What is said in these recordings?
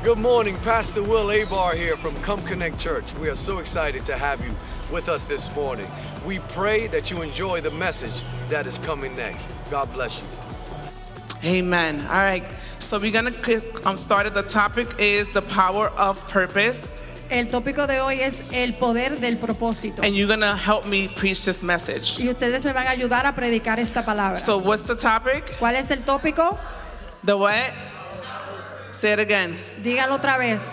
Good morning, Pastor Will Abar here from Come Connect Church. We are so excited to have you with us this morning. We pray that you enjoy the message that is coming next. God bless you. Amen. All right. So we're going to start at the topic is the power of purpose. El tópico de hoy es el poder del propósito. And you're going to help me preach this message. Y ustedes me van a ayudar a predicar esta palabra. So what's the topic? ¿Cuál es el tópico? The what? Say it again. Dígalo otra vez.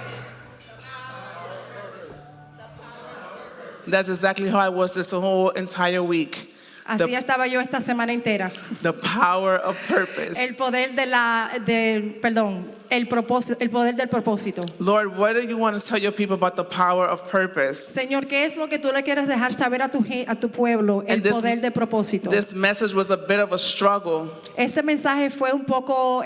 That's exactly how I was this whole entire week. Así estaba yo esta semana entera. The power of purpose. El poder el poder del propósito. Lord, what do you want to tell your people about the power of purpose? Señor, ¿qué es lo que tú le quieres dejar saber a tu pueblo? El poder del propósito. This message was a bit of a struggle. Este mensaje fue un poco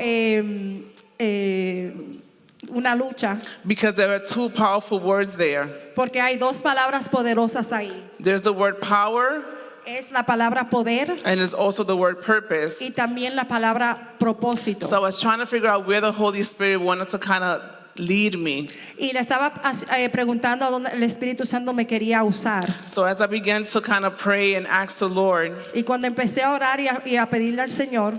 una lucha. Because there are two powerful words there. Porque hay dos palabras poderosas ahí. There's the word power. Es la palabra poder. And it's also the word purpose. Y también la palabra propósito. So I was trying to figure out where the Holy Spirit wanted to kind of lead me. Y le estaba preguntando a dónde el Espíritu Santo me quería usar. So as I began to kind of pray and ask the Lord, Y cuando empecé a orar y a pedirle al Señor,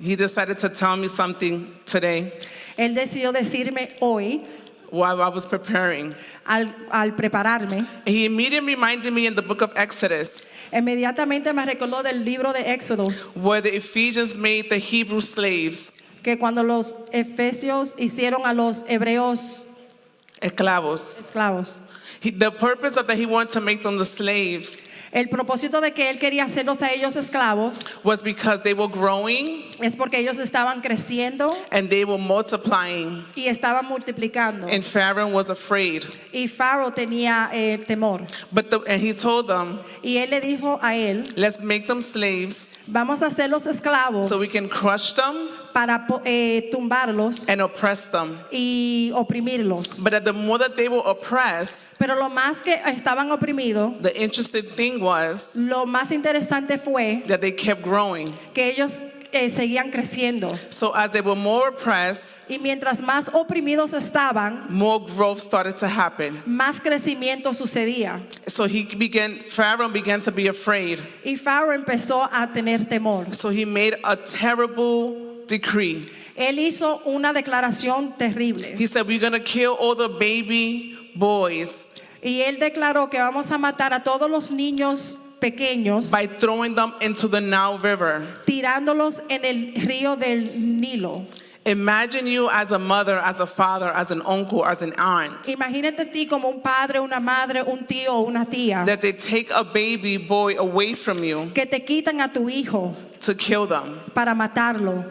He decided to tell me something today Él decidió decirme hoy, while I was preparing. al prepararme, He immediately reminded me in the book of Exodus, inmediatamente me recordó del libro de Éxodos, where the Ephesians made the Hebrew slaves que cuando los efesios hicieron a los hebreos esclavos. esclavos. The purpose of that He wanted to make them the slaves El propósito de que él quería hacerlos a ellos esclavos was because they were growing es porque ellos estaban creciendo and they were multiplying. y estaban multiplicando. And Pharaoh was afraid. Y Faraón tenía temor. And he told them, Y él le dijo a él, let's make them slaves vamos a hacerlos esclavos so we can crush them para tumbarlos and oppress them. y oprimirlos. But the more that they were oppressed, Pero lo más que estaban oprimidos, the interesting thing was lo más interesante fue that they kept growing. que ellos seguían creciendo. So as they were more oppressed, Y mientras más oprimidos estaban, more growth started to happen. más crecimiento sucedía. So Pharaoh began to be afraid. Y Faraón empezó a tener temor. So he made a terrible decree. Él hizo una declaración terrible. He said, we're going to kill all the baby boys Y él declaró que vamos a matar a todos los niños pequeños by throwing them into the Nile River. tirándolos en el río del Nilo. Imagine you as a mother, as a father, as an uncle, as an aunt, Imagínate a ti como un padre, una madre, un tío o una tía that they take a baby boy away from you que te quitan a tu hijo to kill them, para matarlo,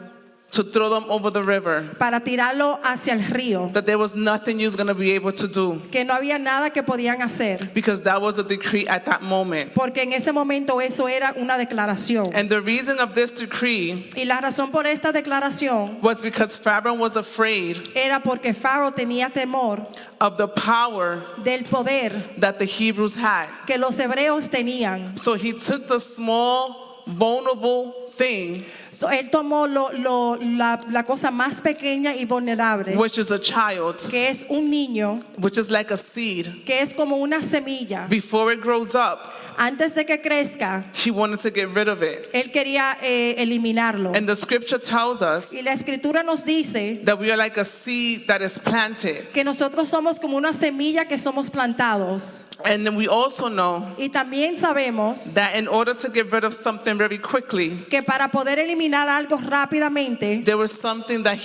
to throw them over the river, para tirarlo hacia el río, that there was nothing you was going to be able to do que no había nada que podían hacer, because that was the decree at that moment. porque en ese momento eso era una declaración. And the reason of this decree Y la razón por esta declaración was because Pharaoh was afraid era porque Faraón tenía temor of the power del poder that the Hebrews had. que los hebreos tenían. So he took the small, vulnerable thing, So, él tomó la cosa más pequeña y vulnerable, which is a child, que es un niño, which is like a seed. que es como una semilla. Before it grows up, Antes de que crezca, he wanted to get rid of it. él quería eliminarlo. And the scripture tells us Y la escritura nos dice that we are like a seed that is planted. que nosotros somos como una semilla que somos plantados. And then we also know Y también sabemos that in order to get rid of something very quickly, que para poder eliminar algo rápidamente, there was something that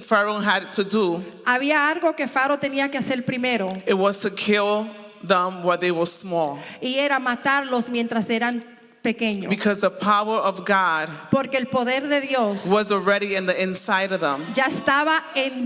Pharaoh had to do. había algo que Faraón tenía que hacer primero, It was to kill them while they were small. y era matarlos mientras eran pequeños. Because the power of God Porque el poder de Dios was already in the inside of them. ya estaba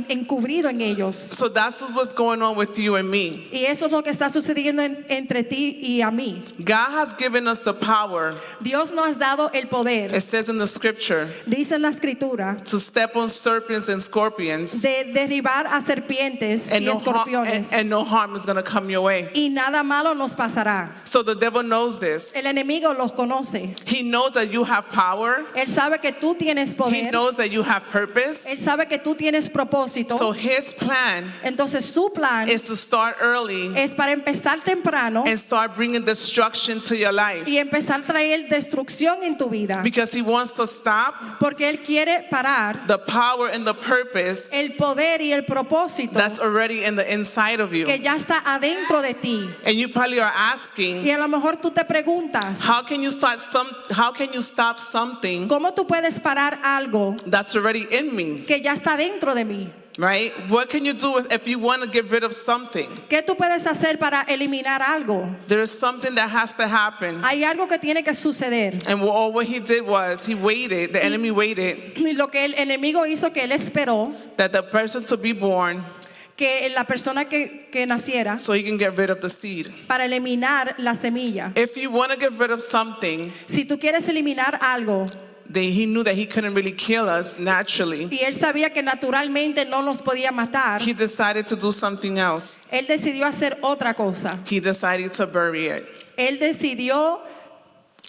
encubrido en ellos. So that's what's going on with you and me. Y eso es lo que está sucediendo entre ti y a mí. God has given us the power, Dios nos ha dado el poder, it says in the scripture, dice en la escritura, to step on serpents and scorpions, de derribar a serpientes and y no escorpiones. no harm is going to come your way. Y nada malo nos pasará. So the devil knows this. El enemigo los conoce. conoce. He knows that you have power. Él sabe que tú tienes He poder. knows that you have purpose. Él sabe que tú tienes propósito. So his plan Entonces su plan is to start early es para empezar temprano and start bringing destruction to your life. y empezar a traer destrucción en tu vida. Because he wants to stop Porque Él quiere parar the power and the purpose el poder y el propósito that's already in the inside of you. que ya está adentro de ti. And you probably are asking, Y a lo mejor tú te preguntas, how can you stop something ¿cómo tú puedes parar algo that's already in me? que ya está dentro de mí? Right? What can you do if you want to get rid of something? ¿Qué tú puedes hacer para eliminar algo? There is something that has to happen. Hay algo que tiene que suceder. And what he did was he waited, the enemy waited, Y lo que el enemigo hizo, que él esperó that the person to be born que la persona que naciera so he can get rid of the seed. para eliminar la semilla. If you want to get rid of something, Si tú quieres eliminar algo, then he knew that he couldn't really kill us naturally. y él sabía que naturalmente no nos podía matar, He decided to do something else. él decidió hacer otra cosa. He decided to bury it, Él decidió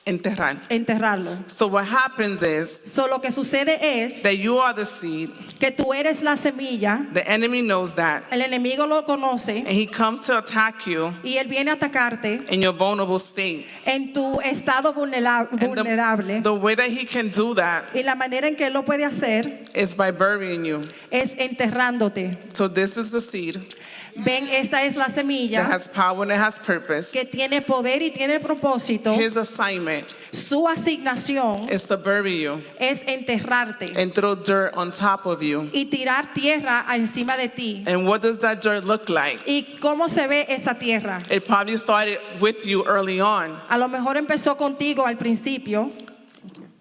enterrar. enterrarlo. So what happens is So, lo que sucede es that you are the seed. que tú eres la semilla, The enemy knows that. el enemigo lo conoce And he comes to attack you y él viene a atacarte in your vulnerable state. en tu estado And vulnerable. the way that he can do that Y la manera en que él lo puede hacer is by burying you. es enterrándote. So this is the seed Ven, esta es la that semilla has power and it has purpose. que tiene poder y tiene propósito. His assignment Su asignación is to bury you es enterrarte and throw dirt on top of you. y tirar tierra encima de ti. And what does that dirt look like? ¿Y cómo se ve esa tierra? It probably started with you early on A lo mejor empezó contigo al principio,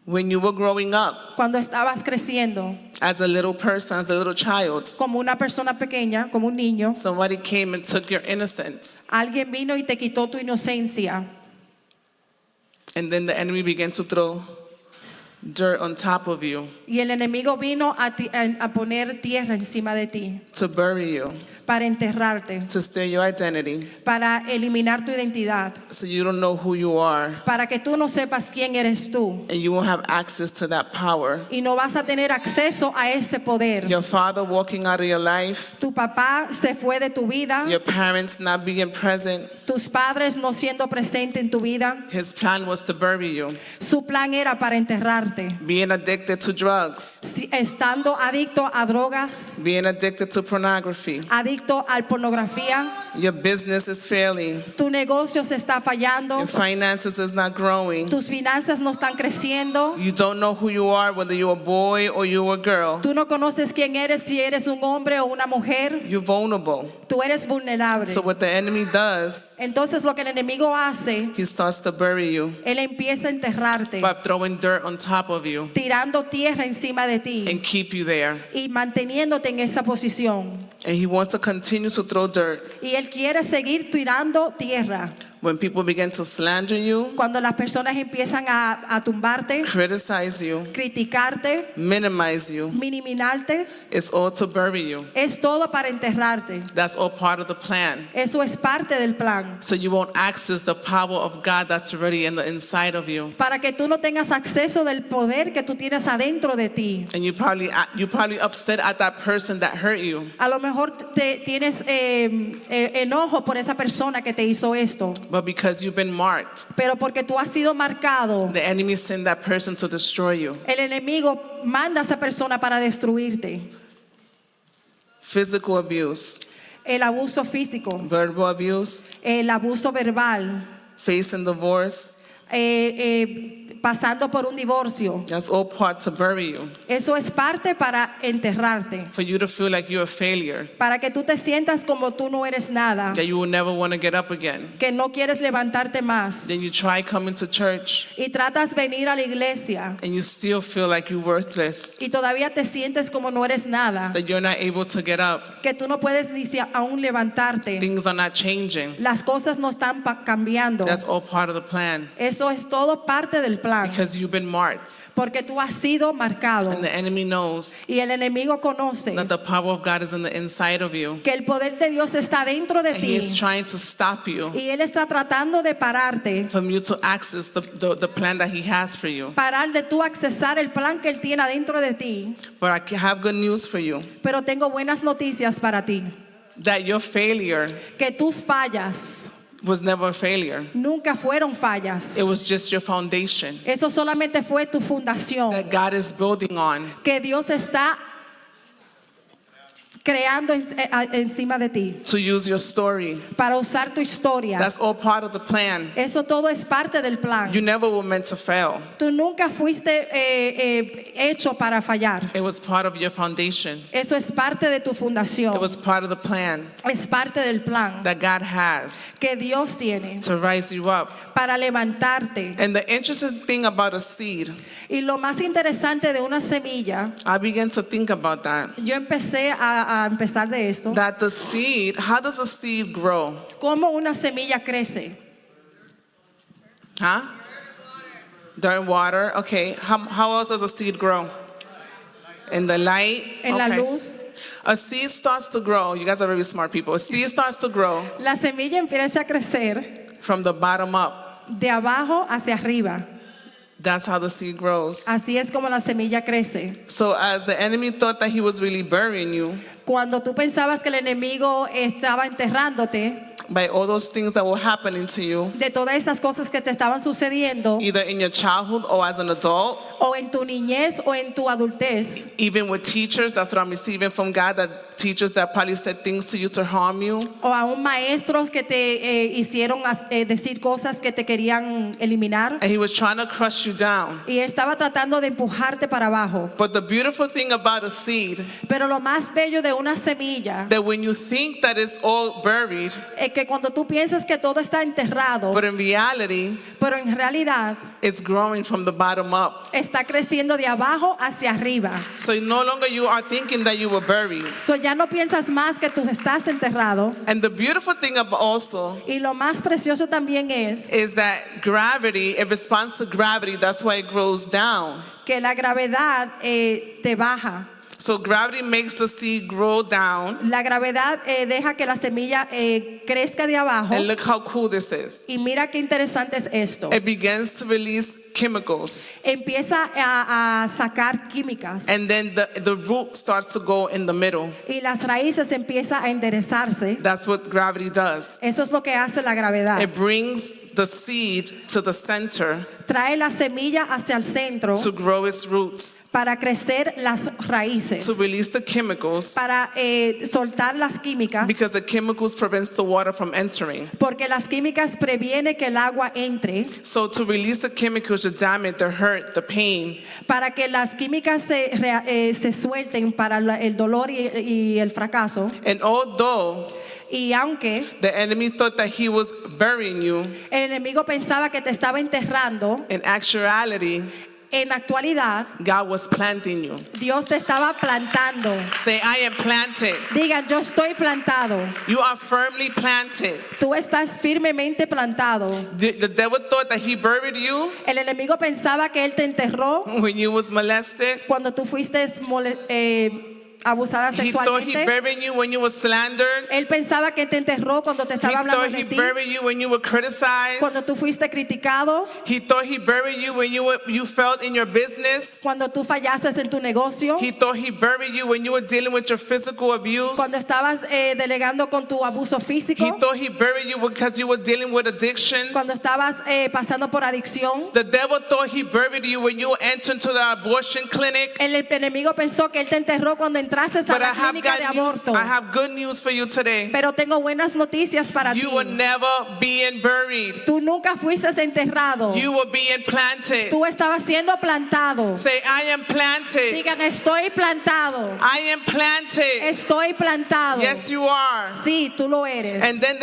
when you were growing up cuando estabas creciendo as a little person, as a little child. como una persona pequeña, como un niño. Somebody came and took your innocence. Alguien vino y te quitó tu inocencia. And then the enemy began to throw dirt on top of you Y el enemigo vino a poner tierra encima de ti to bury you, para enterrarte, to steal your identity, para eliminar tu identidad, so you don't know who you are para que tú no sepas quién eres tú and you won't have access to that power. y no vas a tener acceso a ese poder. Your father walking out of your life, Tu papá se fue de tu vida, your parents not being present, tus padres no siendo presentes en tu vida. his plan was to bury you. Su plan era para enterrarte. Being addicted to drugs, Estando adicto a drogas, being addicted to pornography, adicto a pornografía, your business is failing, tu negocio se está fallando, your finances is not growing, tus finanzas no están creciendo, you don't know who you are, whether you're a boy or you're a girl, tú no conoces quién eres, si eres un hombre o una mujer, you're vulnerable. tú eres vulnerable. So what the enemy does, Entonces lo que el enemigo hace, he starts to bury you él empieza a enterrarte, by throwing dirt on top of you tirando tierra encima de ti and keep you there. y manteniéndote en esa posición. And he wants to continue to throw dirt. Y él quiere seguir tirando tierra. When people begin to slander you, Cuando las personas empiezan a tumbarte, criticize you, criticarte, minimize you, minimizarte, it's all to bury you. es todo para enterrarte. That's all part of the plan. Eso es parte del plan. So you won't access the power of God that's already in the inside of you. Para que tú no tengas acceso del poder que tú tienes adentro de ti. And you probably upset at that person that hurt you. A lo mejor tienes enojo por esa persona que te hizo esto. But because you've been marked, Pero porque tú has sido marcado, the enemy sent that person to destroy you. el enemigo manda a esa persona para destruirte. Physical abuse, El abuso físico, verbal abuse, el abuso verbal, facing divorce, pasando por un divorcio. that's all part to bury you. Eso es parte para enterrarte, For you to feel like you're a failure, para que tú te sientas como tú no eres nada, that you will never want to get up again. que no quieres levantarte más Then you try coming to church y tratas venir a la iglesia and you still feel like you're worthless, y todavía te sientes como no eres nada, that you're not able to get up. que tú no puedes ni aún levantarte. Things are not changing. Las cosas no están cambiando. That's all part of the plan. Es Eso es todo parte del plan, because you've been marked. porque tú has sido marcado And the enemy knows y el enemigo conoce that the power of God is in the inside of you. que el poder de Dios está dentro de And he ti is trying to stop you y él está tratando de pararte, from you to access the plan that he has for you. parar de tú accesar el plan que él tiene adentro de ti. But I have good news for you, Pero tengo buenas noticias para ti, that your failure que tus fallas was never a failure. nunca fueron fallas. It was just your foundation Eso solamente fue tu fundación that God is building on. que Dios está creando encima de ti To use your story. para usar tu historia. That's all part of the plan. Eso todo es parte del plan. You never were meant to fail. Tú nunca fuiste hecho para fallar. It was part of your foundation. Eso es parte de tu fundación. It was part of the plan Es parte del plan that God has que Dios tiene to rise you up. para levantarte. And the interesting thing about a seed, Y lo más interesante de una semilla, I began to think about that. yo empecé a empezar de esto, That the seed, how does a seed grow? cómo una semilla crece. Huh? During water. Okay. How else does a seed grow? In the light? En la Okay. luz, A seed starts to grow. You guys are very smart people. A seed starts to grow la semilla empieza a crecer from the bottom up. de abajo hacia arriba. That's how the seed grows. Así es como la semilla crece. So as the enemy thought that he was really burying you Cuando tú pensabas que el enemigo estaba enterrándote by all those things that were happening to you, de todas esas cosas que te estaban sucediendo, either in your childhood or as an adult, o en tu niñez o en tu adultez, even with teachers, that's what I'm receiving from God, that teachers that probably said things to you to harm you. o aún maestros que te hicieron decir cosas que te querían eliminar, And he was trying to crush you down. y estaba tratando de empujarte para abajo. But the beautiful thing about a seed, Pero lo más bello de una semilla that when you think that it's all buried, es que cuando tú piensas que todo está enterrado, but in reality, pero en realidad it's growing from the bottom up. está creciendo de abajo hacia arriba. So no longer you are thinking that you were buried. So ya no piensas más que tú estás enterrado. And the beautiful thing about also Y lo más precioso también es is that gravity, in response to gravity, that's why it grows down. que la gravedad te baja. So gravity makes the seed grow down. La gravedad deja que la semilla crezca de abajo. And look how cool this is. Y mira qué interesante es esto. It begins to release chemicals. Empieza a sacar químicas And then the root starts to go in the middle. y las raíces empiezan a enderezarse. That's what gravity does. Eso es lo que hace la gravedad. It brings the seed to the center Trae la semilla hacia el centro to grow its roots, para crecer las raíces, to release the chemicals, para soltar las químicas, because the chemicals prevents the water from entering. porque las químicas previene que el agua entre, So to release the chemicals, the damage, the hurt, the pain, para que las químicas se suelten para el dolor y el fracaso. and although Y aunque the enemy thought that he was burying you, el enemigo pensaba que te estaba enterrando, in actuality, en la actualidad God was planting you. Dios te estaba plantando. Say, I am planted. Digan, yo estoy plantado. You are firmly planted. Tú estás firmemente plantado. The devil thought that he buried you El enemigo pensaba que él te enterró when you was molested. cuando tú fuiste abusada He thought he sexualmente. buried you when you were slandered. Él pensaba que te enterró cuando te He estaba hablando thought he de ti, buried you when you were criticized. cuando tú fuiste criticado, He thought he buried you when you felt in your business. cuando tú fallaste en tu negocio, He thought he buried you when you were dealing with your physical abuse. cuando estabas delegando con tu abuso físico, He thought he buried you because you were dealing with addictions. cuando estabas pasando por adicción. The devil thought he buried you when you entered to the abortion clinic. El enemigo pensó que él te enterró cuando entraste a But la clínica de aborto. I have good news for you today. Pero tengo buenas noticias para ti. You were never being buried. Tú nunca fuiste enterrado. You were being planted. Tú estabas siendo plantado. Say, I am planted. Digan, estoy plantado. I am planted. Estoy plantado. Yes, you are. Sí, tú lo eres. And then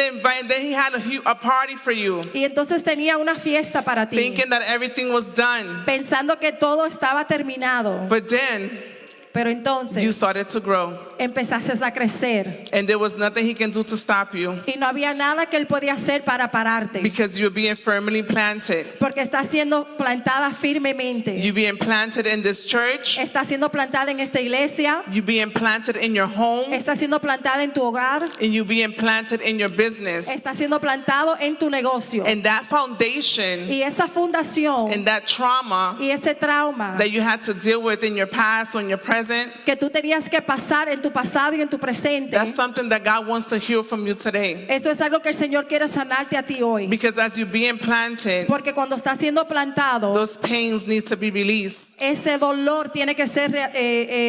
he had a party for you, Y entonces tenía una fiesta para ti, thinking that everything was done. pensando que todo estaba terminado. But then Pero you entonces started to grow. empezaste a crecer And there was nothing he can do to stop you y no había nada que él podía hacer para pararte, because you're being firmly planted. porque está siendo plantada firmemente. You're being planted in this church. Está siendo plantada en esta iglesia, You're being planted in your home. está siendo plantada en tu hogar, And you're being planted in your business. está siendo plantado en tu negocio. And that foundation Y esa fundación and that trauma y ese trauma that you had to deal with in your past or in your present, que tú tenías que pasar en tu pasado y en tu presente, that's something that God wants to heal from you today. eso es algo que el Señor quiere sanarte a ti hoy. Because as you're being planted, Porque cuando está siendo plantado, those pains need to be released. ese dolor tiene que ser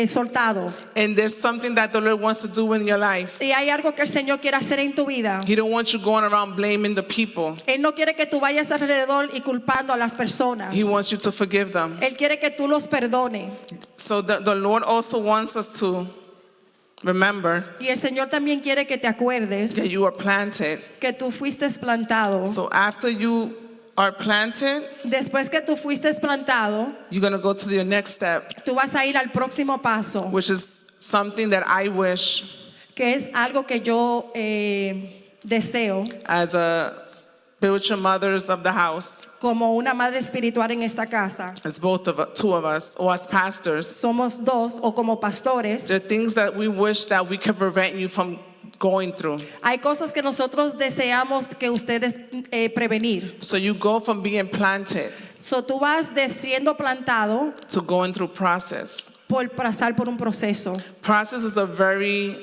soltado. And there's something that the Lord wants to do in your life. Y hay algo que el Señor quiere hacer en tu vida. He don't want you going around blaming the people. Él no quiere que tú vayas alrededor y culpando a las personas. He wants you to forgive them. Él quiere que tú los perdones. So the Lord also wants us to remember Y el Señor también quiere que te acuerdes that you are planted. que tú fuiste plantado. So after you are planted, Después que tú fuiste plantado, you're going to go to your next step, tú vas a ir al próximo paso, which is something that I wish que es algo que yo deseo as a spiritual mothers of the house, como una madre espiritual en esta casa. as two of us, or as pastors. Somos dos o como pastores. There are things that we wish that we could prevent you from going through. Hay cosas que nosotros deseamos que ustedes prevenir. So you go from being planted So tú vas de siendo plantado to going through process. por pasar por un proceso. Process is a very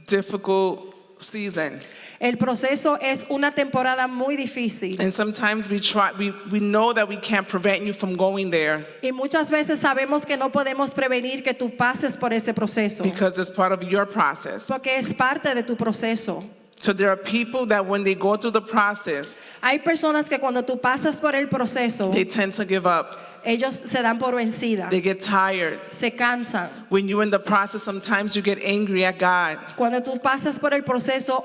difficult season. El proceso es una temporada muy difícil And sometimes we know that we can't prevent you from going there y muchas veces sabemos que no podemos prevenir que tú pases por ese proceso because it's part of your process. porque es parte de tu proceso. So there are people that when they go through the process, Hay personas que cuando tú pasas por el proceso, they tend to give up. ellos se dan por vencida, They get tired. se cansan. When you're in the process, sometimes you get angry at God. Cuando tú pasas por el proceso,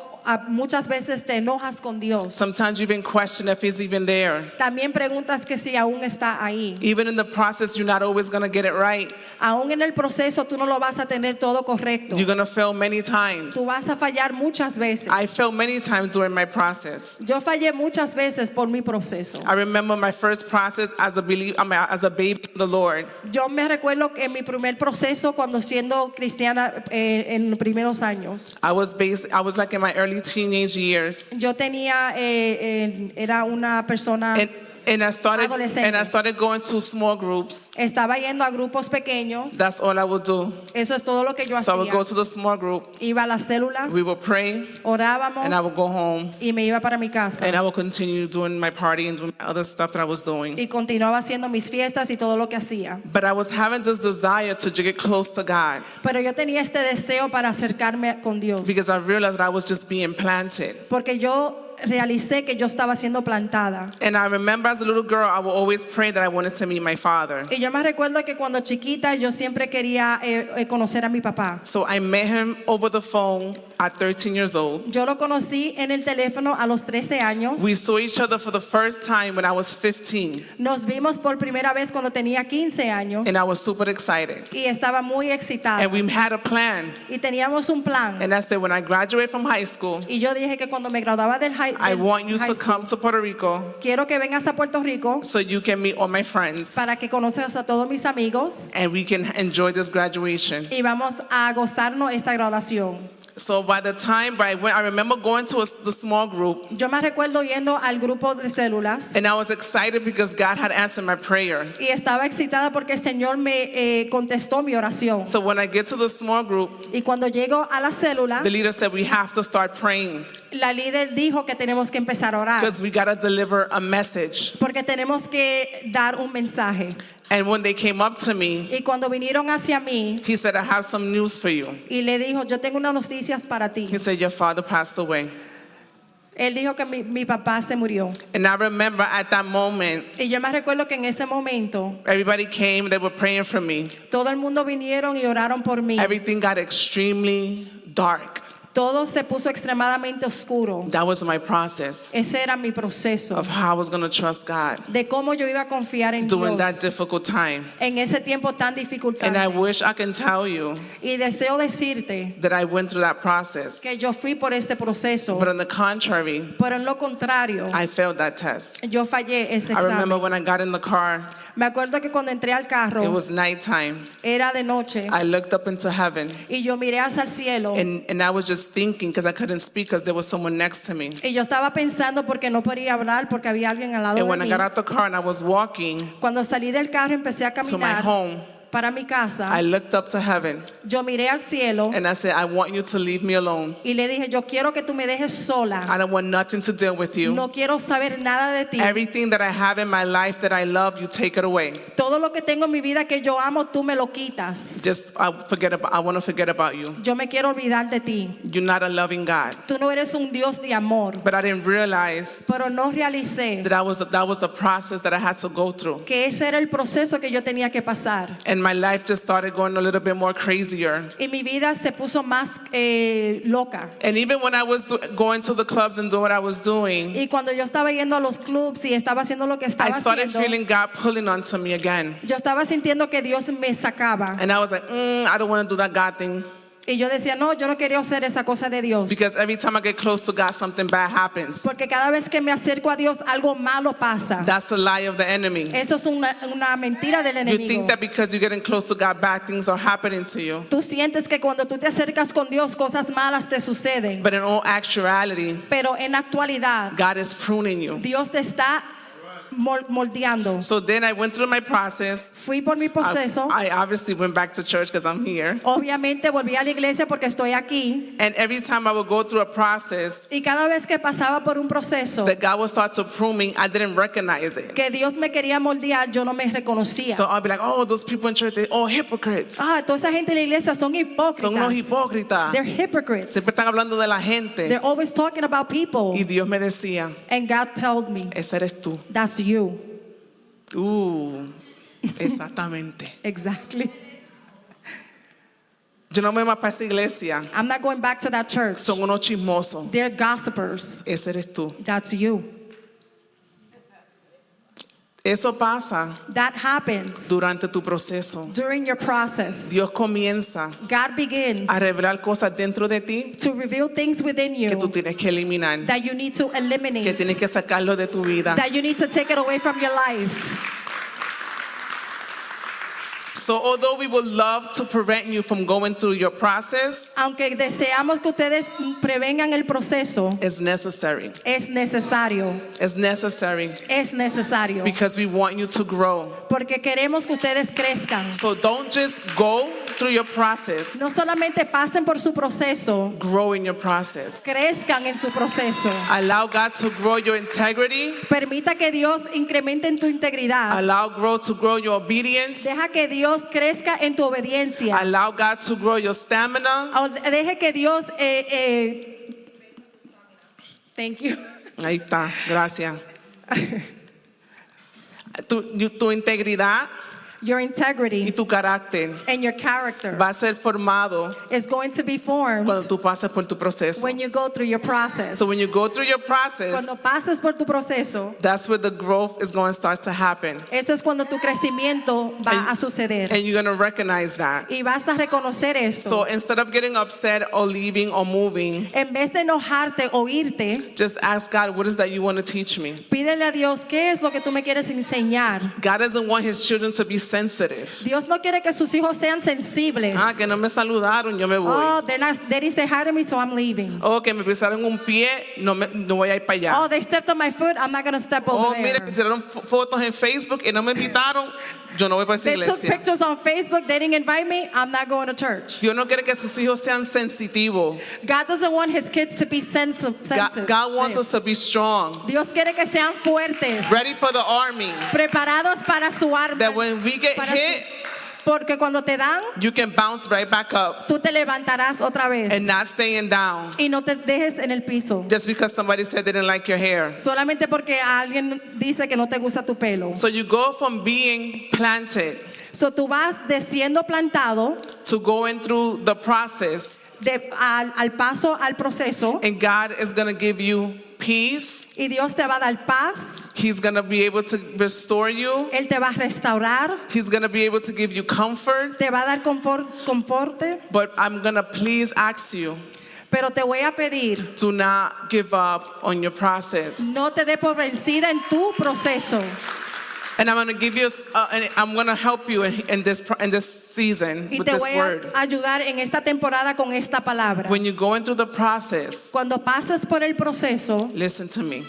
muchas veces te enojas con Dios. Sometimes you even question if He's even there. También preguntas que si aún está ahí. Even in the process, you're not always going to get it right. Aún en el proceso tú no lo vas a tener todo correcto. You're going to fail many times. Tú vas a fallar muchas veces. I failed many times during my process. Yo fallé muchas veces por mi proceso. I remember my first process as a baby in the Lord. Yo me recuerdo que en mi primer proceso cuando siendo cristiana en los primeros años. I was like in my early teenage years. Yo tenía era una persona And I adolescente. started going to small groups. Estaba yendo a grupos pequeños. That's all I would do. Eso es todo lo que yo So I would hacía. go to the small group. Iba a las células, We would pray, orábamos and I would go home, y me iba para mi casa. and I would continue doing my party and doing other stuff that I was doing. Y continuaba haciendo mis fiestas y todo lo que hacía. But I was having this desire to get close to God Pero yo tenía este deseo para acercarme con Dios. because I realized that I was just being planted. Porque yo realicé que yo estaba siendo plantada. And I remember as a little girl, I would always pray that I wanted to meet my father. Y yo me recuerdo que cuando chiquita yo siempre quería conocer a mi papá. So I met him over the phone at 13 years old. Yo lo conocí en el teléfono a los 13 años. We saw each other for the first time when I was 15, Nos vimos por primera vez cuando tenía 15 años. and I was super excited. Y estaba muy excitada. And we had a plan. Y teníamos un plan. And I said, when I graduate from high school, Y yo dije que cuando me graduaba I want you high to school, come to Puerto Rico quiero que vengas a Puerto Rico so you can meet all my friends para que conozcas a todos mis amigos and we can enjoy this graduation. y vamos a gozarnos esta graduación. So by the time I remember going to the small group, Yo me recuerdo yendo al grupo de células and I was excited because God had answered my prayer. y estaba excitada porque el Señor me contestó mi oración. So when I get to the small group, Y cuando llego a la célula, the leader said we have to start praying la líder dijo que tenemos que empezar a orar because we got to deliver a message. porque tenemos que dar un mensaje. And when they came up to me, Y cuando vinieron hacia mí he said, I have some news for you. y le dijo, yo tengo unas noticias para ti. He said, your father passed away. Él dijo que mi papá se murió. And I remember at that moment, Y yo me recuerdo que en ese momento everybody came, they were praying for me. todo el mundo vinieron y oraron por mí. Everything got extremely dark. Todo se puso extremadamente oscuro. That was my process Ese era mi proceso of how I was going to trust God de cómo yo iba a confiar en during that Dios difficult time. en ese tiempo tan And I dificultante. wish I can tell you Y deseo decirte that I went through that process. que yo fui por este proceso, But on the contrary, pero en lo contrario, I failed that test. yo fallé ese I remember examen. when I got in the car, Me acuerdo que cuando entré al carro, it was nighttime. era de noche, I looked up into heaven y yo miré hacia el cielo, and I was just thinking because I couldn't speak because there was someone next to me. y yo estaba pensando porque no podía hablar porque había alguien al lado And de when I mí. got out the car and I was walking Cuando salí del carro empecé a to my caminar home, para mi casa. I looked up to heaven Yo miré al cielo and I said, I want you to leave me alone. y le dije, yo quiero que tú me dejes sola. I don't want nothing to deal with you. No quiero saber nada de ti. Everything that I have in my life that I love, you take it away. Todo lo que tengo en mi vida que yo amo, tú me lo quitas. Just I want to forget about you. Yo me quiero olvidar de ti. You're not a loving God. Tú no eres un Dios de amor. But I didn't realize Pero no realicé that that was the process that I had to go through. que ese era el proceso que yo tenía que pasar. And my life just started going a little bit more crazier. Y mi vida se puso más loca. And even when I was going to the clubs and doing what I was doing, Y cuando yo estaba yendo a los clubs y estaba haciendo lo que I estaba started haciendo, feeling God pulling onto me again. yo estaba sintiendo que Dios me sacaba. And I was like, I don't want to do that God thing. Y yo decía, no, yo no quería hacer esa cosa de Dios. Because every time I get close to God, something bad happens. Porque cada vez que me acerco a Dios, algo malo pasa. That's the lie of the enemy. Eso es una mentira del You enemigo. think that because you're getting close to God, bad things are happening to you. Tú sientes que cuando tú te acercas con Dios, cosas malas te suceden. But in all actuality, Pero en actualidad, God is pruning you. Dios te está moldeando. So then I went through my process. Fui por mi proceso. I obviously went back to church because I'm here. Obviamente volví a la iglesia porque estoy aquí. And every time I would go through a process Y cada vez que pasaba por un proceso that God would start to prune me, I didn't recognize it. que Dios me quería moldear, yo no me reconocía. So I'll be like, oh, those people in church, they're all hypocrites. Toda esa gente en la iglesia son Son unos hipócritas. hipócritas. They're hypocrites. Siempre están hablando de la gente. They're always talking about people. Y Dios me decía, And God told me, ese eres tú. that's you. Exactamente. Exactly. Yo no me voy para esa iglesia. I'm not going back to that church. Son unos chismosos. They're gossipers. Ese eres tú. That's you. Eso pasa That happens durante tu proceso. during your process. Dios comienza God begins a revelar cosas dentro de ti to reveal things within que tú you tienes que eliminar, that you need to que eliminate, tienes que sacarlo de tu vida. that you need to take it away from your life. So although we would love to prevent you from going through your process, Aunque deseamos que ustedes prevengan el proceso, it's necessary. es necesario. It's necessary Es necesario. because we want you to grow. Porque queremos que ustedes crezcan. So don't just go through your process, No solamente pasen por su proceso, grow in your process. crezcan en su proceso. Allow God to grow your integrity. Permita que Dios incremente en tu integridad. Allow God to grow your obedience. Deja que Dios crezca en tu obediencia. Allow God to grow your stamina. O deje que Dios thank you. Ahí está, gracias. Tu integridad Your y integrity tu carácter and your character va a ser formado is going to be formed cuando tú pases por tu proceso. when you go through your process. So when you go through your process, Cuando pases por tu proceso, that's where the growth is going to start to happen. eso es cuando tu crecimiento va a suceder. And you're going to recognize that. Y vas a reconocer esto. So instead of getting upset or leaving or moving, En vez de enojarte o irte, just ask God, what is that you want to teach me? pídele a Dios, ¿qué es lo que tú me quieres enseñar? God doesn't want his children to be sensitive. Dios no quiere que sus hijos sean sensibles. Que no me saludaron, yo me voy. Oh, they didn't say hi to me, so I'm leaving. Que me pisaron un pie, no voy a ir para allá. Oh, they stepped on my foot, I'm not going to step over Mira, there. que tiraron fotos en Facebook y no me invitaron, yo no voy para esa They took iglesia. pictures on Facebook, they didn't invite me, I'm not going to church. Dios no quiere que sus hijos sean sensitivos. God doesn't want his kids to be sensitive. God wants us to be strong, Dios quiere que sean fuertes, ready for the army. preparados para su arma. That when we get Para hit, Porque cuando te dan, you can bounce right back up tú te levantarás otra vez and not staying down y no te dejes en el piso. just because somebody said they didn't like your hair. Solamente porque alguien dice que no te gusta tu pelo. So you go from being planted So tú vas de siendo plantado to going through the process al paso al proceso, and God is going to give you peace. y Dios te va a dar paz. He's going to be able to restore you. Él te va a restaurar, He's going to be able to give you comfort. te va a dar conforte, But I'm going to please ask you, pero te voy a pedir, do not give up on your process. no te dé por vencida en tu proceso. And I'm going to give you, and I'm going to help you in this season Y with te this voy word. a ayudar en esta temporada con esta palabra. When you're going through the process, Cuando pases por el proceso, listen to me.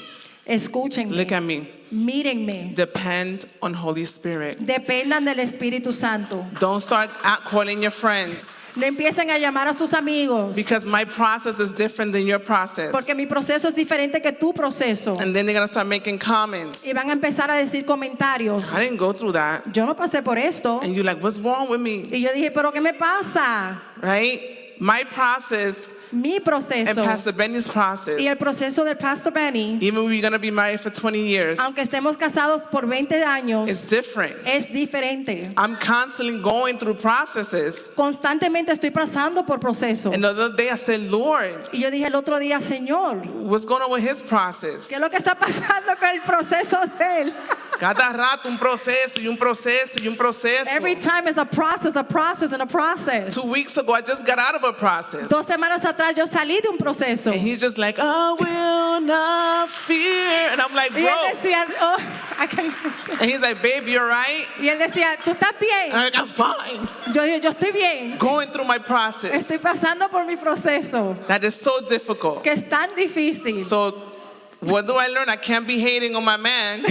escúchenme, Look at me. mírenme, Depend on Holy Spirit. dependan del Espíritu Santo. Don't start calling your friends, No empiecen a llamar a sus amigos, because my process is different than your process. porque mi proceso es diferente que tu proceso. And then they're going to start making comments. Y van a empezar a decir comentarios. I didn't go through that. Yo no pasé por esto. And you're like, what's wrong with me? Y yo dije, pero ¿qué me pasa? Right? My process Mi and proceso Pastor Benny's process, y el proceso del Pastor Benny, even when we're going to be married for 20 years, aunque estemos casados por 20 is años, different. es diferente. I'm constantly going through processes. Constantemente estoy pasando por procesos. And the other day I said, Lord, Y yo dije el otro día, Señor, what's going on with his process? ¿qué es lo que está pasando con el proceso de él? Cada rato un proceso y un proceso y un proceso. Every time is a process, and a process. 2 weeks ago, I just got out of a process. 2 semanas atrás yo salí de un proceso. And he's just like, I will not fear. And I'm like, Y él bro. decía, oh, I can't- And he's like, babe, you're right. y él decía, ¿tú estás And bien? I'm like, I'm fine. Yo dije, yo estoy bien. Going through my process. Estoy pasando por mi proceso, That is so difficult. que es tan difícil, So what do I learn? I can't be hating on my man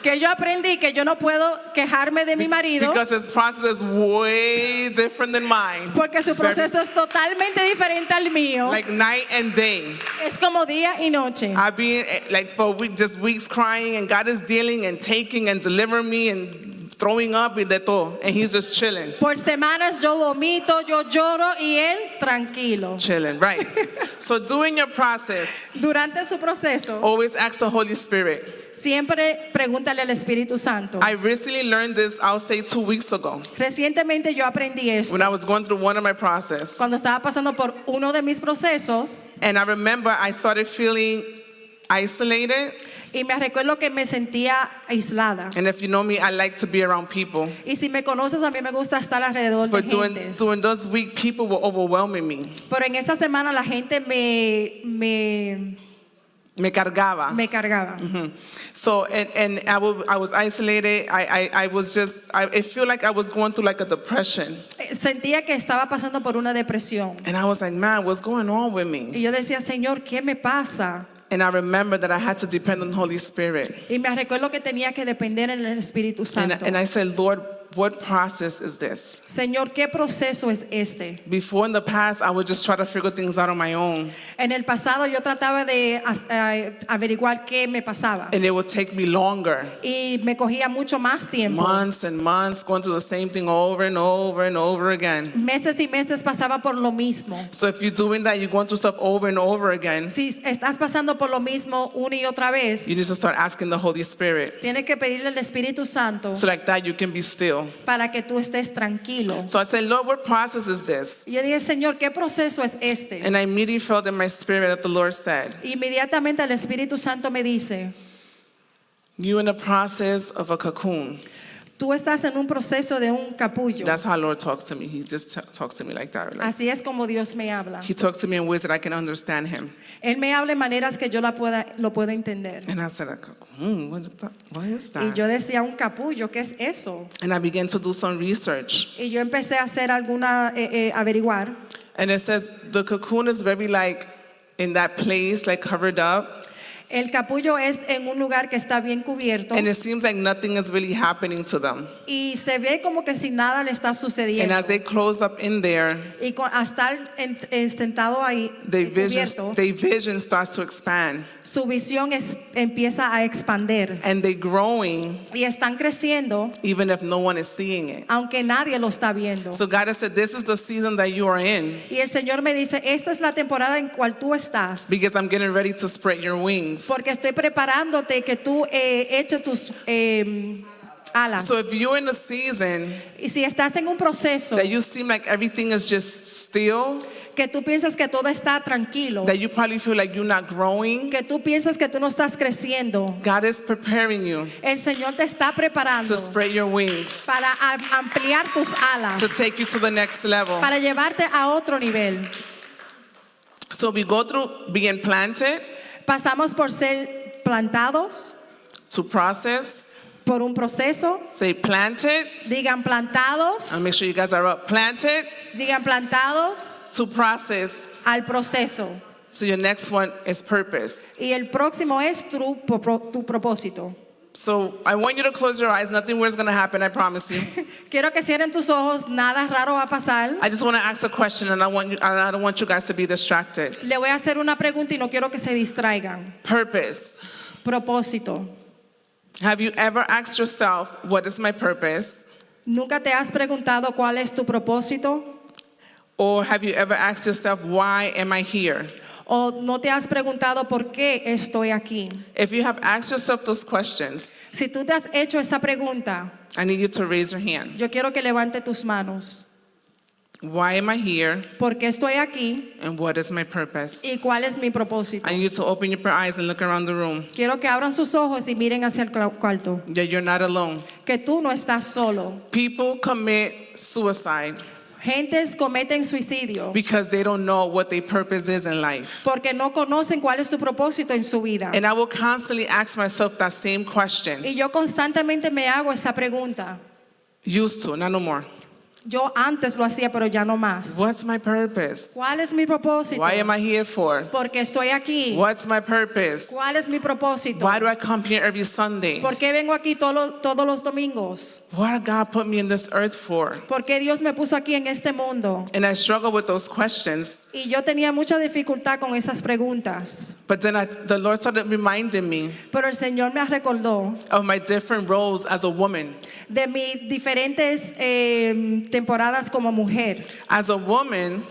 que yo aprendí que yo no puedo quejarme de mi marido, because his process is way different than mine. porque su proceso es totalmente diferente al mío. Like night and day. Es como día y noche. I've been like for just weeks crying, and God is dealing and taking and delivering me and throwing up y de todo. And he's just chilling. Por semanas yo vomito, yo lloro y él tranquilo. Chilling, right. So during your process, Durante su proceso, always ask the Holy Spirit. siempre pregúntale al Espíritu Santo. I recently learned this, I'll say 2 weeks ago, Recientemente yo aprendí esto when I was going through one of my process. cuando estaba pasando por uno de mis procesos, And I remember I started feeling isolated. y me recuerdo que me sentía aislada. And if you know me, I like to be around people. Y si me conoces, a mí me gusta estar alrededor de But during gente. those weeks, people were overwhelming me. Pero en esa semana la gente Me cargaba. me cargaba. So, and I was isolated. I was just, it felt like I was going through like a depression. Sentía que estaba pasando por una depresión. And I was like, man, what's going on with me? Y yo decía, Señor, ¿qué me pasa? And I remember that I had to depend on the Holy Spirit. Y me recuerdo que tenía que depender en el Espíritu Santo. And I said, Lord, what process is this? Señor, ¿qué proceso es este? Before in the past, I would just try to figure things out on my own. En el pasado yo trataba de averiguar qué me pasaba. And it would take me longer. Y me cogía mucho más tiempo. Months and months going through the same thing over and over and over again. Meses y meses pasaba por lo mismo. So if you're doing that, you're going through stuff over and over again, Si estás pasando por lo mismo una y otra vez, you need to start asking the Holy Spirit. tienes que pedirle al Espíritu Santo So like that, you can be still. para que tú estés tranquilo. So I said, Lord, what process is this? Y yo dije, Señor, ¿qué proceso es este? And I immediately felt in my spirit that the Lord said, Inmediatamente el Espíritu Santo me dice, you're in a process of a cocoon. tú estás en un proceso de un capullo. That's how Lord talks to me. He just talks to me like that. Like, Así es como Dios me habla. he talks to me in ways that I can understand him. Él me habla en maneras que yo lo puedo entender. And I said, a cocoon? What is Y that? yo decía, un capullo, ¿qué es eso? And I began to do some research. Y yo empecé a hacer averiguar. And it says the cocoon is very like in that place, like covered up. El capullo es en un lugar que está bien cubierto And it seems like nothing is really happening to them. y se ve como que si nada le está And sucediendo. as they close up in there, Y a estar sentado ahí their cubierto, vision starts to expand. su visión empieza a expander. And they're growing Y están creciendo even if no one is seeing it. aunque nadie lo está viendo. So God has said, this is the season that you are in Y el Señor me dice, esta es la temporada en cual tú estás. because I'm getting ready to spread your wings. Porque estoy preparándote que tú eches tus alas. So if you're in a season Y si estás en un proceso that you seem like everything is just still, que tú piensas que todo está tranquilo, that you probably feel like you're not growing, que tú piensas que tú no estás creciendo, God is preparing you el Señor te está preparando to spread your wings, para ampliar tus alas, to take you to the next level. para llevarte a otro nivel. So we go through being planted, Pasamos por ser plantados, to process, por un proceso. say planted, Digan plantados, and make sure you guys are up, planted, digan plantados to process. al proceso. So your next one is purpose. Y el próximo es tu propósito. So I want you to close your eyes. Nothing weird is going to happen, I promise you. Quiero que cierren tus ojos, nada raro va a pasar. I just want to ask a question, and I don't want you guys to be distracted. Le voy a hacer una pregunta y no quiero que se distraigan. Purpose. Propósito. Have you ever asked yourself, what is my purpose? ¿Nunca te has preguntado cuál es tu propósito? Or have you ever asked yourself, why am I here? ¿O no te has preguntado por qué estoy aquí? If you have asked yourself those questions, Si tú te has hecho esa pregunta, I need you to raise your hand. yo quiero que levante tus manos. Why am I here? ¿Por qué estoy aquí? And what is my purpose? ¿Y cuál es mi propósito? I need you to open your eyes and look around the room. Quiero que abran sus ojos y miren hacia el cuarto. That you're not alone. Que tú no estás solo. People commit suicide Gentes cometen suicidio because they don't know what their purpose is in life. porque no conocen cuál es su propósito en su vida. And I will constantly ask myself that same question. Y yo constantemente me hago esa pregunta. Used to, not no more. Yo antes lo hacía, pero ya no más. What's my purpose? ¿Cuál es mi propósito? Why am I here for? ¿Por qué estoy aquí? What's my purpose? ¿Cuál es mi propósito? Why do I come here every Sunday? ¿Por qué vengo aquí todos los domingos? What did God put me in this earth for? ¿Por qué Dios me puso aquí en este mundo? And I struggle with those questions. Y yo tenía mucha dificultad con esas preguntas. But then the Lord started reminding me Pero el Señor me recordó of my different roles as a woman. de mis diferentes temporadas como mujer. As a woman,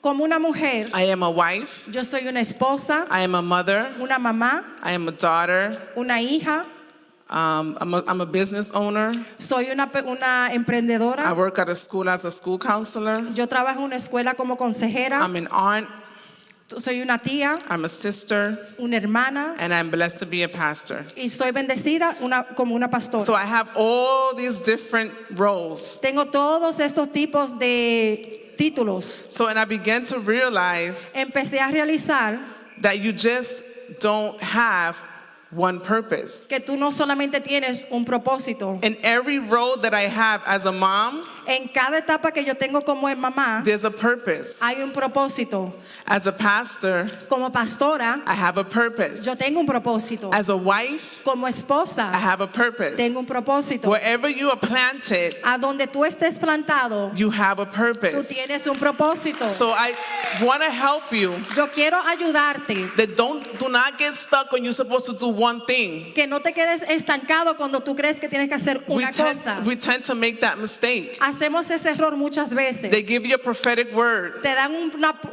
Como una mujer, I am a wife, yo soy una esposa, I am a mother, una mamá, I am a daughter, una hija, I'm a business owner. soy una I emprendedora, work at a school as a school counselor. yo trabajo en una escuela como consejera, I'm an aunt, soy una tía, I'm a sister, una hermana and I'm blessed to be a pastor. y soy bendecida como una pastora. So I have all these different roles. Tengo todos estos tipos de títulos. So, and I began to realize Empecé a realizar that you just don't have one purpose. que tú no solamente tienes un propósito. In every role that I have as a mom, En cada etapa que yo tengo como mamá, there's a purpose. hay un propósito. As a pastor, Como pastora, I have a purpose. yo tengo un propósito. As a wife, Como esposa, I have a purpose. tengo un propósito. Wherever you are planted, A donde tú estés plantado, you have a tú purpose. tienes un propósito. So I want to help you Yo quiero ayudarte. that do not get stuck when you're supposed to do one thing. Que no te quedes estancado cuando tú crees que tienes que hacer una cosa. We tend to make that mistake. Hacemos ese error muchas veces. They give you a prophetic word. Te dan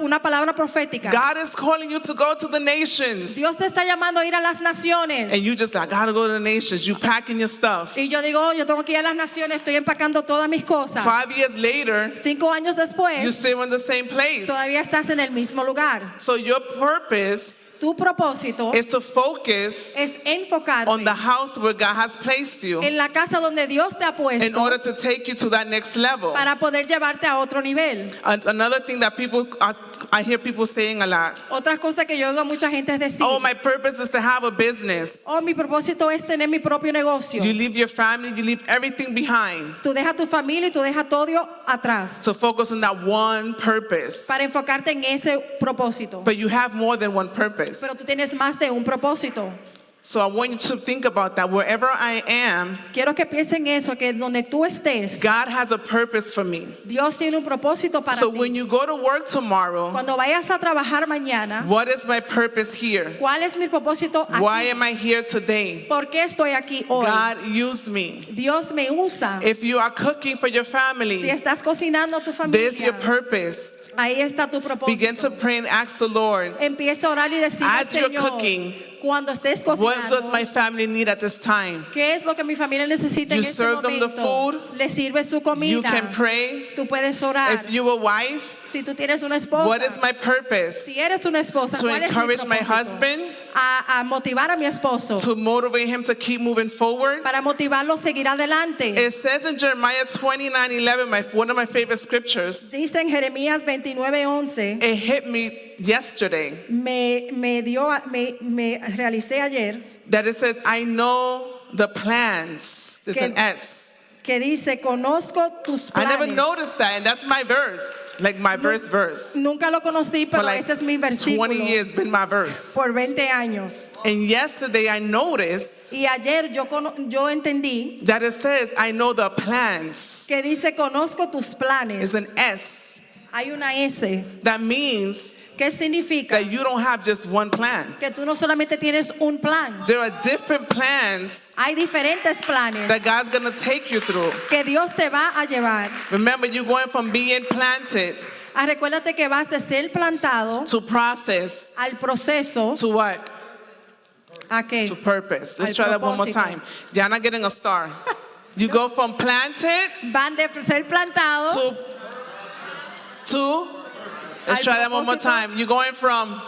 una palabra profética. God is calling you to go to the nations. Dios te está llamando a ir a las naciones. And you just like, I gotta go to the nations. You packing your stuff. Y yo digo, oh, yo tengo que ir a las naciones, estoy empacando todas mis cosas. 5 years later, 5 años you're después, still in the same place. todavía estás en el mismo lugar. So your purpose Tu propósito is to focus es enfocarte on the house where God has placed you en la casa donde Dios te ha in puesto order to take you to that next level. para poder llevarte a otro nivel. Another thing that I hear people saying a lot, Otra cosa que yo oigo a mucha gente decir, oh, my purpose is to have a business. oh, mi propósito es tener mi propio negocio. You leave your family, you leave everything behind Tú dejas tu familia y tú dejas todo atrás to focus on that one purpose. para enfocarte en ese propósito. But you have more than one purpose. Pero tú tienes más de un propósito. So I want you to think about that. Wherever I am, Quiero que piensen eso, que donde tú estés, God has a purpose for me. Dios tiene un propósito para So ti. when you go to work tomorrow, Cuando vayas a trabajar mañana, what is my purpose here? ¿cuál es mi propósito aquí? Why am I here today? ¿Por qué estoy aquí hoy? God, use me. Dios me usa. If you are cooking for your Si family, estás cocinando a tu there's your familia, purpose. ahí está tu Begin to propósito. pray and ask the Lord, Empieza a orar y decirle al as you're Señor, cooking, cuando estés What does cocinando, my family need at this time? ¿qué es lo que mi familia necesita en You este serve them the momento? food. Le sirves su You comida. can pray. Tú puedes orar. If you're a wife, Si tú tienes una esposa, what is my purpose? si eres una esposa, To ¿cuál es mi encourage my propósito? husband, A motivar a mi esposo, to motivate him to keep moving forward. para motivarlo a seguir adelante. It says in Jeremiah 29:11, one of my favorite scriptures, Dice en Jeremías 29:11, it hit me yesterday, me realicé ayer, that it says, I know the plans. It's an S. que dice, conozco tus I never planes. noticed that, and that's my verse, like my verse. Nunca lo conocí, For pero like ese es mi 20 versículo. years been my verse. Por 20 años. And yesterday I noticed Y ayer yo entendí that it says, I know the plans. que dice, conozco tus planes. It's an S. Hay una S. That means ¿Qué significa? that you don't have just one plan. Que tú no solamente tienes un plan. There are different plans Hay diferentes planes that God's gonna take you through. que Dios te va a llevar. Remember, you're going from being planted Recuérdate que vas de ser plantado to process al proceso. to what? ¿A qué? To purpose. Let's Al try that one more propósito. time. You're not getting a star. You go from planted Van de ser plantados to let's Al try that one more propósito. time. You're going from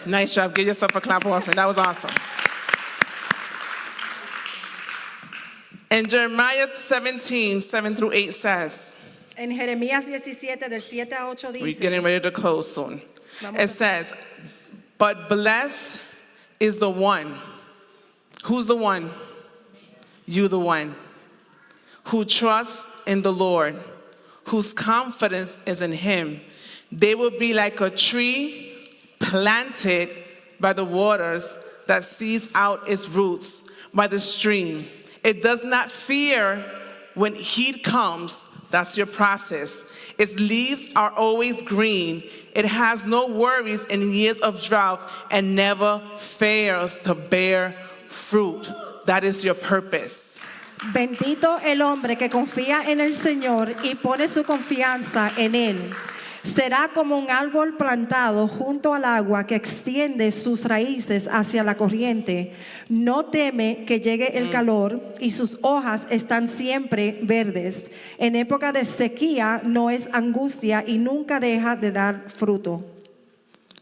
nice job. Give yourself a clap offering. That was awesome. And Jeremiah 17:7-8 says, en Jeremías 17 del 7 a 8 we're dice. getting ready to close soon. Vamos It a- says, but blessed is the one. Who's the one? You the one. Who trusts in the Lord, whose confidence is in him. They will be like a tree planted by the waters that sees out its roots by the stream. It does not fear when heat comes. That's your process. Its leaves are always green. It has no worries in years of drought and never fails to bear fruit. That is your purpose. Bendito el hombre que confía en el Señor y pone su confianza en Él. Será como un árbol plantado junto al agua que extiende sus raíces hacia la corriente. No teme que llegue el calor y sus hojas están siempre verdes. En época de sequía no es angustia y nunca deja de dar fruto.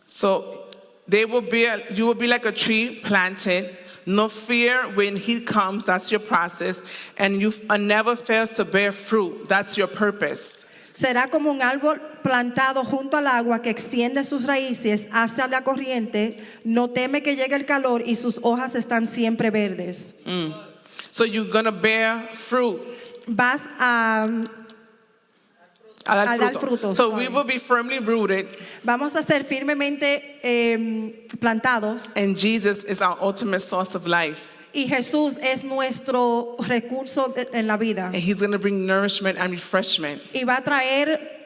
So you will be like a tree planted. No fear when heat comes. That's your process. And you never fails to bear fruit. That's your purpose. Será como un árbol plantado junto al agua que extiende sus raíces hacia la corriente. No teme que llegue el calor y sus hojas están siempre verdes. So you're going to bear fruit. Vas a dar fruto. frutos, So sorry. we will be firmly rooted, Vamos a ser firmemente plantados and Jesus is our ultimate source of life. y Jesús es nuestro recurso en la vida And he's going to bring nourishment and refreshment. y va a traer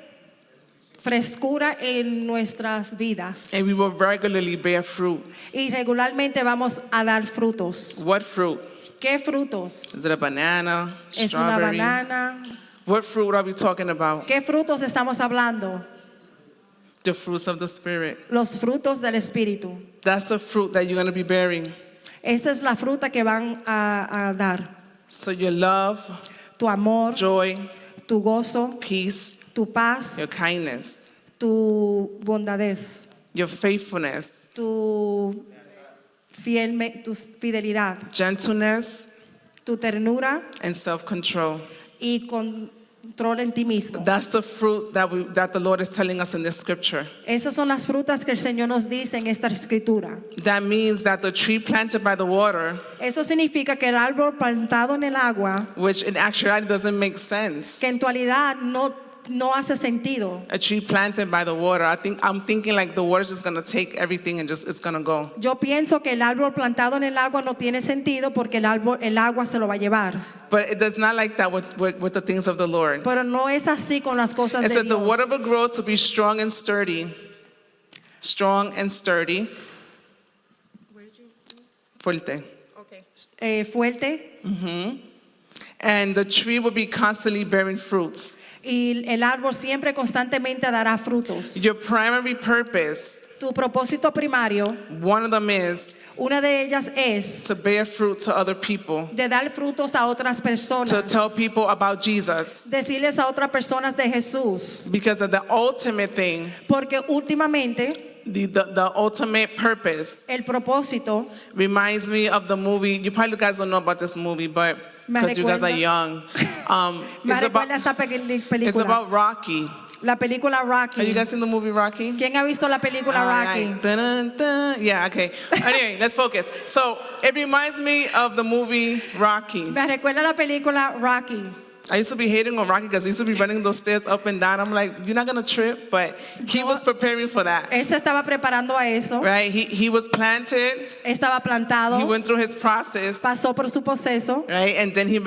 frescura en nuestras vidas And we will regularly bear fruit. y regularmente vamos a dar frutos. What fruit? ¿Qué frutos? Is it a banana? Es una Strawberry? banana. What fruit are we talking about? ¿Qué frutos estamos hablando? The fruits of the Spirit. Los frutos del Espíritu. That's the fruit that you're going to be bearing. Esta es la fruta que van a dar. So your love, Tu amor, joy, tu gozo, peace, tu paz, your kindness, tu bondadez, your faithfulness, tu fidelidad, gentleness, tu ternura and self-control. y control en ti mismo. That's the fruit that the Lord is telling us in this scripture. Esas son las frutas que el Señor nos dice en esta escritura. That means that the tree planted by the water, Eso significa que el árbol plantado en el agua, which in actuality doesn't make sense. que en actualidad no hace sentido. A tree planted by the water. I'm thinking like the water's just gonna take everything and it's gonna go. Yo pienso que el árbol plantado en el agua no tiene sentido porque el agua se lo va a llevar. But it does not like that with the things of the Lord. Pero no es así con las cosas It de said the Dios. water will grow to be strong and sturdy. Strong and sturdy. Fuerte. Fuerte. And the tree will be constantly bearing fruits. Y el árbol siempre constantemente dará frutos. Your primary purpose Tu propósito primario, one of them is una de ellas es to bear fruit to other people, de dar frutos a otras to personas, tell people about Jesus. decirles a otras personas de Jesús, Because of the ultimate thing, porque últimamente the ultimate purpose el propósito reminds me of the movie. You probably guys don't know about this movie, but Me because you guys are recuerda- young, me it's recuerda esta it's película, about Rocky. la película Have you Rocky. guys seen the movie Rocky? ¿Quién ha visto la película All Rocky? right. Dun, dun. Yeah, okay. Anyway, let's focus. So it reminds me of the movie Rocky. Me recuerda la película Rocky. I used to be hating on Rocky because he used to be running those stairs up and down. I'm like, you're not gonna trip, but he was preparing for that. Él se estaba preparando a eso, Right? He was planted. estaba plantado, He went through his process. pasó por su proceso Right? And then he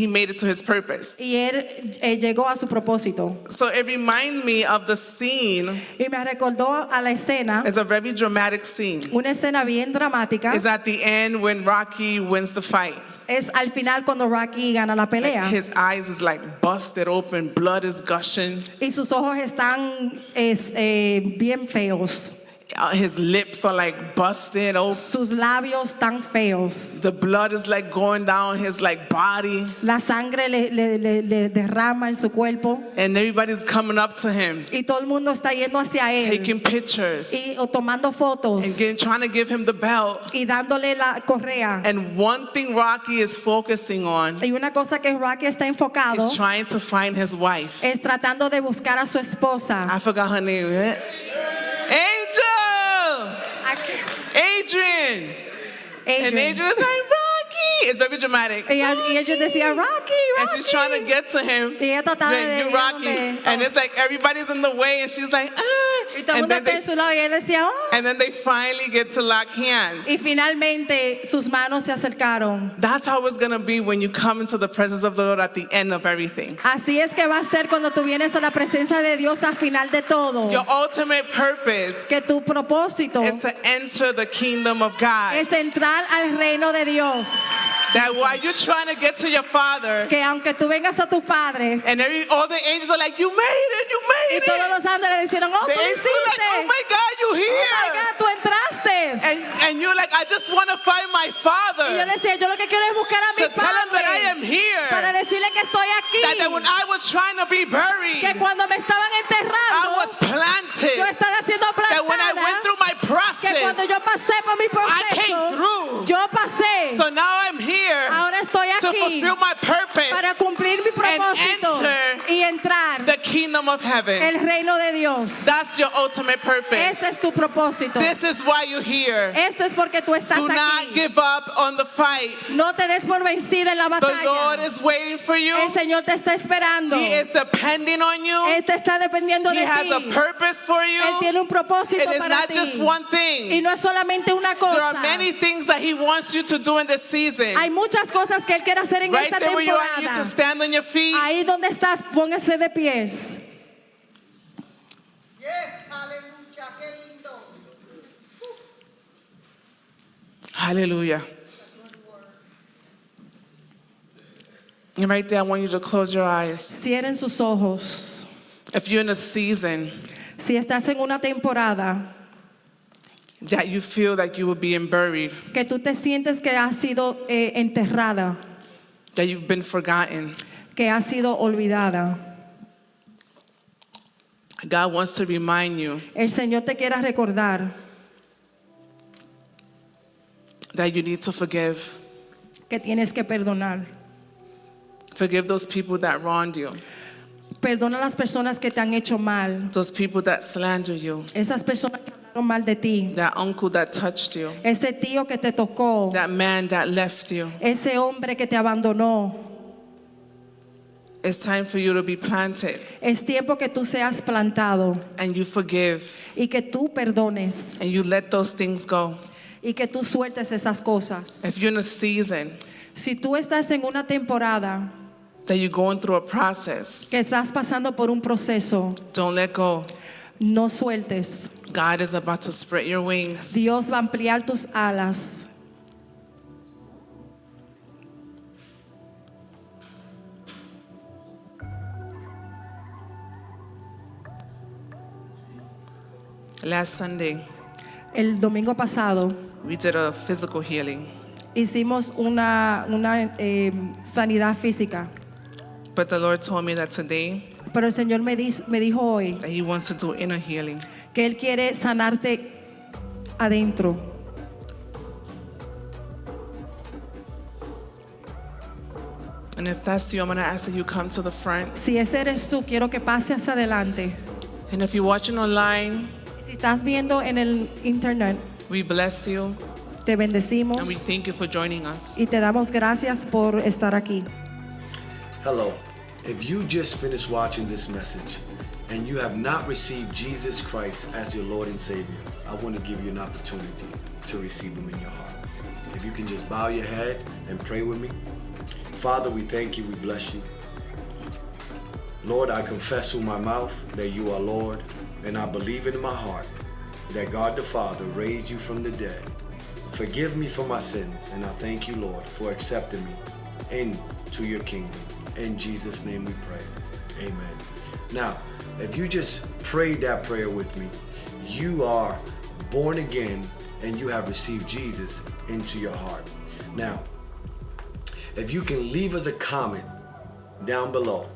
made it to his purpose. y él llegó a su propósito. So it reminded me of the scene. Y me recordó a la escena, It's a very dramatic scene. una escena bien dramática. It's at the end when Rocky wins the fight. Es al final cuando Rocky gana la Like, pelea his eyes is like busted open, blood is gushing. y sus ojos están bien feos, His lips are like busted open. sus labios tan feos, The blood is like going down his like body, la sangre le derrama en su cuerpo and everybody's coming up to him, y todo el mundo está yendo hacia él taking pictures, o tomando fotos and trying to give him the belt. y dándole la correa. And one thing Rocky is focusing on Y una cosa que Rocky está enfocado is trying to find his wife. es tratando de buscar a su esposa. I forgot her name. Angel! Adrian! And Adrian was like, Rocky! It's very dramatic. Y ellos decían, Rocky, And Rocky. she's trying to get to him. Y ella trataba Like, de you ir Rocky. donde- And it's like everybody's in the way, and she's like, ah. Y todo el And mundo then, está en su lado y él decía, oh. and then they finally get to lock hands. Y finalmente sus manos se acercaron. That's how it's going to be when you come into the presence of the Lord at the end of everything. Así es que va a ser cuando tú vienes a la presencia de Dios al final de todo. Your ultimate purpose Que tu propósito is to enter the kingdom of God. es entrar al reino de Dios. That while you're trying to get to your Father, Que aunque tú vengas a tu Padre and all the angels are like, you made it, you y made todos it. los ángeles decían, oh, The tú lo angels are like, oh hiciste. my God, you Oh my here. God, tú entraste. And you're like, I just want to find my Y yo Father decía, yo lo que quiero es buscar a mi to tell him that I Padre am here. para decirle que estoy aquí. That when I was trying to be buried, Que cuando me estaban I enterrando, was planted. yo estaba siendo That when I went plantada. through my Que cuando process, yo pasé por mi I came proceso, through. yo pasé. So now I'm here Ahora estoy to aquí fulfill my purpose, para cumplir mi propósito enter y entrar the kingdom of heaven. el reino de Dios. That's your ultimate purpose. Ese es tu propósito. This is why you're here. Esto es porque tú estás Do not aquí. give up on the fight. No te des por vencida en la The Lord batalla. is waiting for you. El Señor te está esperando. He is depending on you. Este está dependiendo He de has a ti. purpose for Él you. tiene un propósito It is para not ti. just one Y thing. no es solamente una There cosa. are many things that He wants you to do in this season. Hay muchas cosas que Él quiere hacer en Right esta there where you are, you need to temporada. stand on your feet. Ahí donde estás, póngase de pies. Hallelujah. And right there, I want you to close your eyes. Cierren sus ojos. If you're in a season Si estás en una temporada that you feel like you were being buried, que tú te sientes que has sido enterrada, that you've been forgotten, que has sido olvidada, God wants to remind you el Señor te quiera recordar that you need to forgive. que tienes que perdonar. Forgive those people that wronged you, Perdona a las personas que te han hecho mal, those people that slander you, esas personas que hablaron mal de ti, that uncle that touched you, ese tío que te tocó, that man that left you. ese hombre que te abandonó. It's time for you to be planted Es tiempo que tú seas plantado and you forgive y que tú perdones and you let those things go. y que tú sueltes esas cosas. If you're in a season Si tú estás en una temporada that you're going through a process, que estás pasando por un proceso, don't let go. no sueltes. God is about to spread your wings. Dios va a ampliar tus alas. Last Sunday, El domingo pasado we did a physical healing, hicimos una sanidad física, but the Lord told me that today pero el Señor me dijo hoy that He wants to do inner healing. que Él quiere sanarte adentro. And if that's you, I'm going to ask that you come to the front. Si ese eres tú, quiero que pases hacia adelante. And if you're watching online, Y si estás viendo en el internet, we bless you te bendecimos and we thank you for joining us. y te damos gracias por estar aquí. Hello. If you just finished watching this message and you have not received Jesus Christ as your Lord and Savior, I want to give you an opportunity to receive Him in your heart. If you can just bow your head and pray with me. Father, we thank you, we bless you. Lord, I confess with my mouth that you are Lord, and I believe in my heart that God the Father raised you from the dead. Forgive me for my sins, and I thank you, Lord, for accepting me into your kingdom. In Jesus' name we pray. Amen. Now, if you just prayed that prayer with me, you are born again and you have received Jesus into your heart. Now, if you can leave us a comment down below,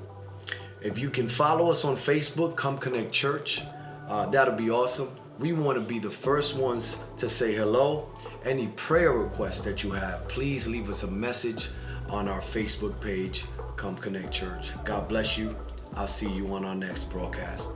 if you can follow us on Facebook, Come Connect Church, that'll be awesome. We want to be the first ones to say hello. Any prayer requests that you have, please leave us a message on our Facebook page, Come Connect Church. God bless you. I'll see you on our next broadcast.